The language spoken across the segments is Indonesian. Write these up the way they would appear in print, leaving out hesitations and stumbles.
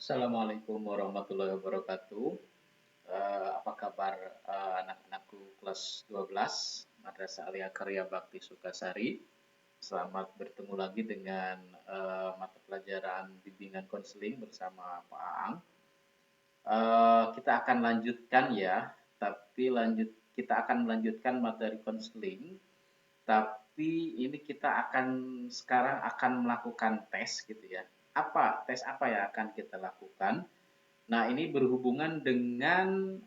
Assalamualaikum warahmatullahi wabarakatuh. Apa kabar anak-anakku kelas 12 Madrasah Alia Karya Bakti Sukasari. Selamat bertemu lagi dengan mata pelajaran bimbingan konseling bersama Pak Aang. Kita akan lanjutkan ya, tapi kita akan melanjutkan materi konseling, tapi ini kita sekarang akan melakukan tes gitu ya. Tes apa yang akan kita lakukan? Nah, ini berhubungan dengan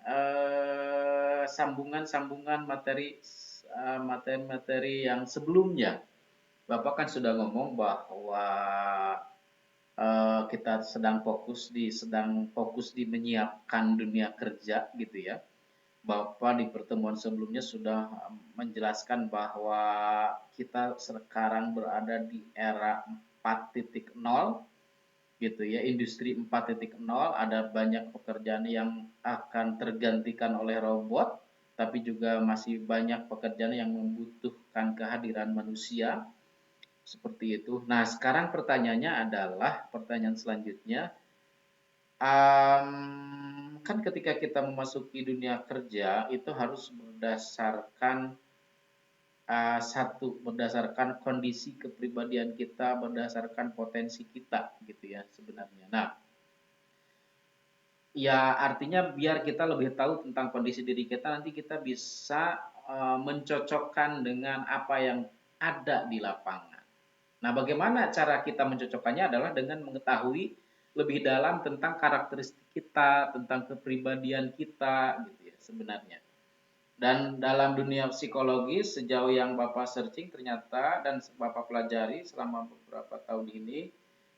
sambungan-sambungan materi-materi yang sebelumnya. Bapak kan sudah ngomong bahwa kita sedang fokus di menyiapkan dunia kerja gitu ya. Bapak di pertemuan sebelumnya sudah menjelaskan bahwa kita sekarang berada di era 4.0 gitu ya, industri 4.0, ada banyak pekerjaan yang akan tergantikan oleh robot, tapi juga masih banyak pekerjaan yang membutuhkan kehadiran manusia, seperti itu. Nah, sekarang pertanyaan selanjutnya, kan ketika kita memasuki dunia kerja itu harus berdasarkan kondisi kepribadian kita, berdasarkan potensi kita gitu ya sebenarnya. Nah, ya artinya biar kita lebih tahu tentang kondisi diri kita, nanti kita bisa mencocokkan dengan apa yang ada di lapangan. Nah, bagaimana cara kita mencocokkannya adalah dengan mengetahui lebih dalam tentang karakteristik kita, tentang kepribadian kita gitu ya sebenarnya. Dan dalam dunia psikologi, sejauh yang Bapak searching ternyata dan Bapak pelajari selama beberapa tahun ini,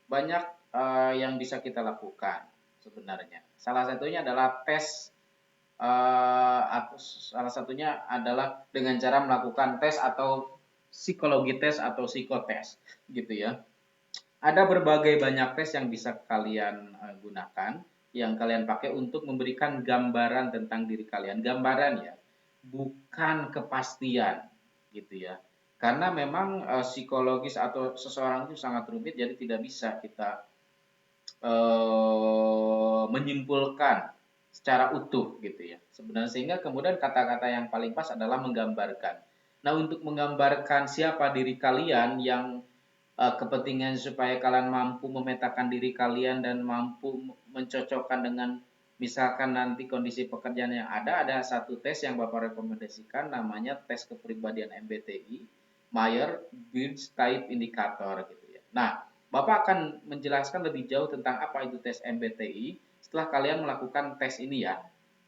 banyak yang bisa kita lakukan sebenarnya. Salah satunya adalah salah satunya adalah dengan cara melakukan tes atau psikologi tes atau psikotes gitu ya. Ada berbagai banyak tes yang bisa kalian gunakan, yang kalian pakai untuk memberikan gambaran tentang diri kalian. Gambaran ya, bukan kepastian gitu ya. Karena memang psikologis atau seseorang itu sangat rumit, jadi tidak bisa kita menyimpulkan secara utuh gitu ya. Sebenarnya sehingga kemudian kata-kata yang paling pas adalah menggambarkan. Nah, untuk menggambarkan siapa diri kalian yang kepentingan supaya kalian mampu memetakan diri kalian dan mampu mencocokkan dengan misalkan nanti kondisi pekerjaan yang ada satu tes yang Bapak rekomendasikan namanya tes kepribadian MBTI, Myers-Briggs Type Indicator gitu ya. Nah, Bapak akan menjelaskan lebih jauh tentang apa itu tes MBTI setelah kalian melakukan tes ini ya.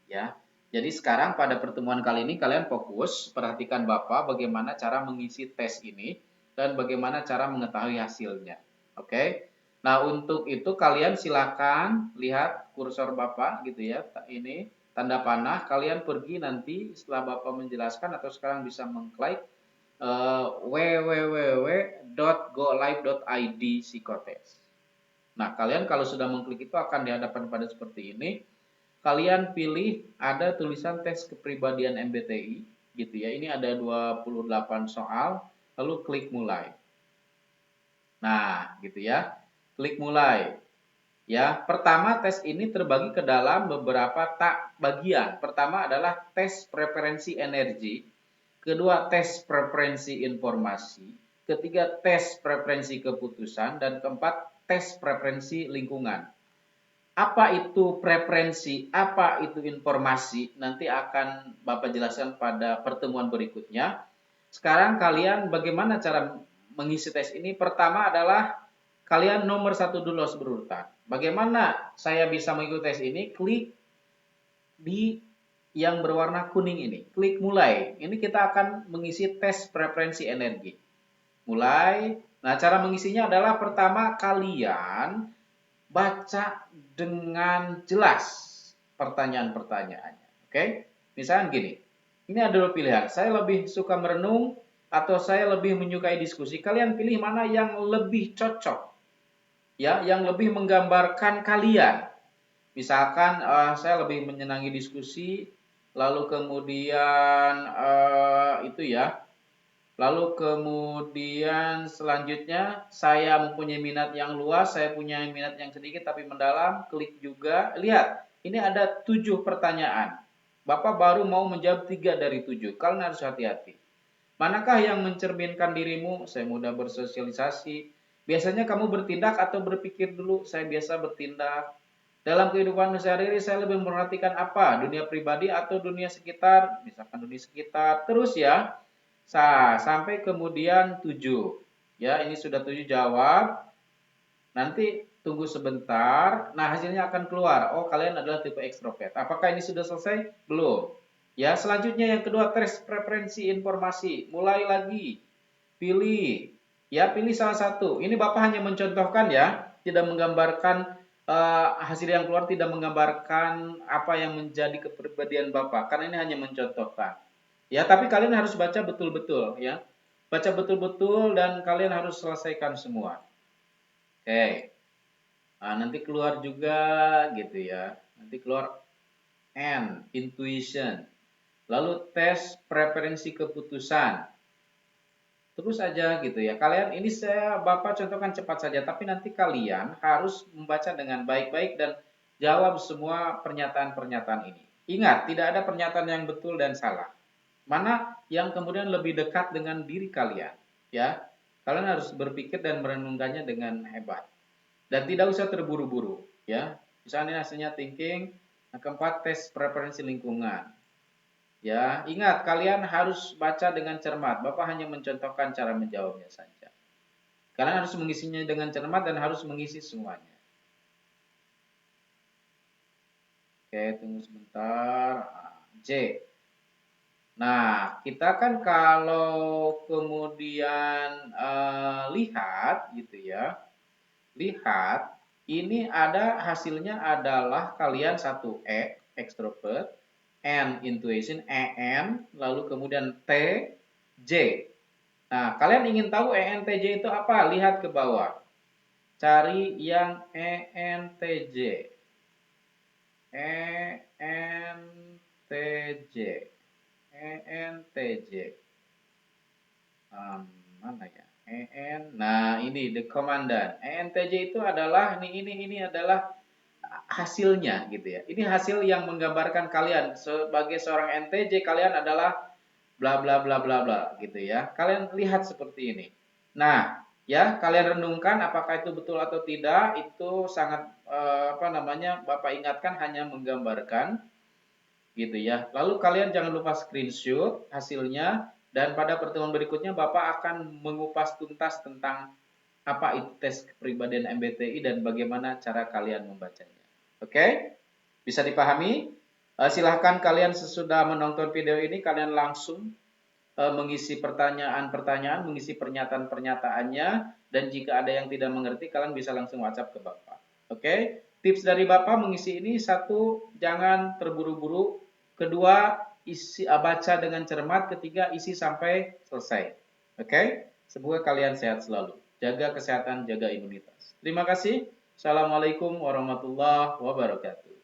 Ya. Jadi sekarang pada pertemuan kali ini kalian fokus perhatikan Bapak bagaimana cara mengisi tes ini dan bagaimana cara mengetahui hasilnya. Oke. Nah, untuk itu kalian silakan lihat kursor Bapak gitu ya. Ini tanda panah, kalian pergi nanti setelah Bapak menjelaskan atau sekarang bisa mengklik www.golive.id psikotes. Nah, kalian kalau sudah mengklik itu akan dihadapkan pada seperti ini. Kalian pilih ada tulisan tes kepribadian MBTI gitu ya. Ini ada 28 soal, lalu klik mulai. Nah, gitu ya. Klik mulai. Ya, pertama tes ini terbagi ke dalam beberapa bagian. Pertama adalah tes preferensi energi, kedua tes preferensi informasi, ketiga tes preferensi keputusan, dan keempat tes preferensi lingkungan. Apa itu preferensi, apa itu informasi, nanti akan Bapak jelaskan pada pertemuan berikutnya. Sekarang kalian bagaimana cara mengisi tes ini? Pertama adalah kalian nomor 1 dulu harus berurutan. Bagaimana saya bisa mengikuti tes ini? Klik di yang berwarna kuning ini. Klik mulai. Ini kita akan mengisi tes preferensi energi. Mulai. Nah, cara mengisinya adalah pertama kalian baca dengan jelas pertanyaan-pertanyaannya. Oke? Misalnya gini. Ini ada dua pilihan. Saya lebih suka merenung atau saya lebih menyukai diskusi. Kalian pilih mana yang lebih cocok. Ya, yang lebih menggambarkan kalian. Misalkan saya lebih menyenangi diskusi, lalu kemudian itu ya, Lalu kemudian selanjutnya saya mempunyai minat yang luas, saya punya minat yang sedikit tapi mendalam, klik juga. Lihat, ini ada 7 pertanyaan. Bapak baru mau menjawab 3 dari 7. Kalian harus hati-hati. Manakah yang mencerminkan dirimu? Saya mudah bersosialisasi. Biasanya kamu bertindak atau berpikir dulu? Saya biasa bertindak. Dalam kehidupan sehari-hari saya lebih memperhatikan apa? Dunia pribadi atau dunia sekitar? Misalkan dunia sekitar. Terus ya. Sampai kemudian 7. Ya, ini sudah 7 jawab. Nanti tunggu sebentar. Nah, hasilnya akan keluar. Oh, kalian adalah tipe ekstrovert. Apakah ini sudah selesai? Belum. Ya, selanjutnya yang kedua, tes preferensi informasi. Mulai lagi. Pilih. Ya, pilih salah satu. Ini Bapak hanya mencontohkan ya, tidak menggambarkan hasil yang keluar, tidak menggambarkan apa yang menjadi kepribadian Bapak. Karena ini hanya mencontohkan. Ya, tapi kalian harus baca betul-betul ya. Baca betul-betul dan kalian harus selesaikan semua. Oke. Nah, nanti keluar juga gitu ya. Nanti keluar N, intuition. Lalu tes preferensi keputusan. Terus aja gitu ya. Kalian ini Bapak contohkan cepat saja, tapi nanti kalian harus membaca dengan baik-baik dan jawab semua pernyataan-pernyataan ini. Ingat, tidak ada pernyataan yang betul dan salah. Mana yang kemudian lebih dekat dengan diri kalian, ya. Kalian harus berpikir dan merenungkannya dengan hebat. Dan tidak usah terburu-buru, ya. Misalnya hasilnya thinking, yang keempat tes preferensi lingkungan. Ya, ingat kalian harus baca dengan cermat. Bapak hanya mencontohkan cara menjawabnya saja. Kalian harus mengisinya dengan cermat dan harus mengisi semuanya. Oke, tunggu sebentar. J. Nah, kita kan kalau kemudian lihat gitu ya. Lihat, ini ada hasilnya adalah kalian satu extrovert, N intuition, EN, lalu kemudian T, J. Nah, kalian ingin tahu ENTJ itu apa? Lihat ke bawah. Cari yang ENTJ. ENTJ. ENTJ. Mana ya? Nah ini the commandant. ENTJ itu adalah ini adalah hasilnya gitu ya. Ini hasil yang menggambarkan kalian sebagai seorang NTJ, kalian adalah bla bla bla bla bla gitu ya. Kalian lihat seperti ini. Nah, ya kalian renungkan apakah itu betul atau tidak, itu sangat Bapak ingatkan hanya menggambarkan gitu ya. Lalu kalian jangan lupa screenshot hasilnya dan pada pertemuan berikutnya Bapak akan mengupas tuntas tentang apa itu tes kepribadian MBTI dan bagaimana cara kalian membacanya. Oke? Bisa dipahami? Silahkan kalian sesudah menonton video ini kalian langsung mengisi pertanyaan-pertanyaan, mengisi pernyataan-pernyataannya, dan jika ada yang tidak mengerti kalian bisa langsung WhatsApp ke Bapak. Oke? Tips dari Bapak mengisi ini, satu, jangan terburu-buru. Kedua, baca dengan cermat. Ketiga, isi sampai selesai. Oke? Semoga kalian sehat selalu. Jaga kesehatan, jaga imunitas. Terima kasih. Assalamualaikum warahmatullahi wabarakatuh.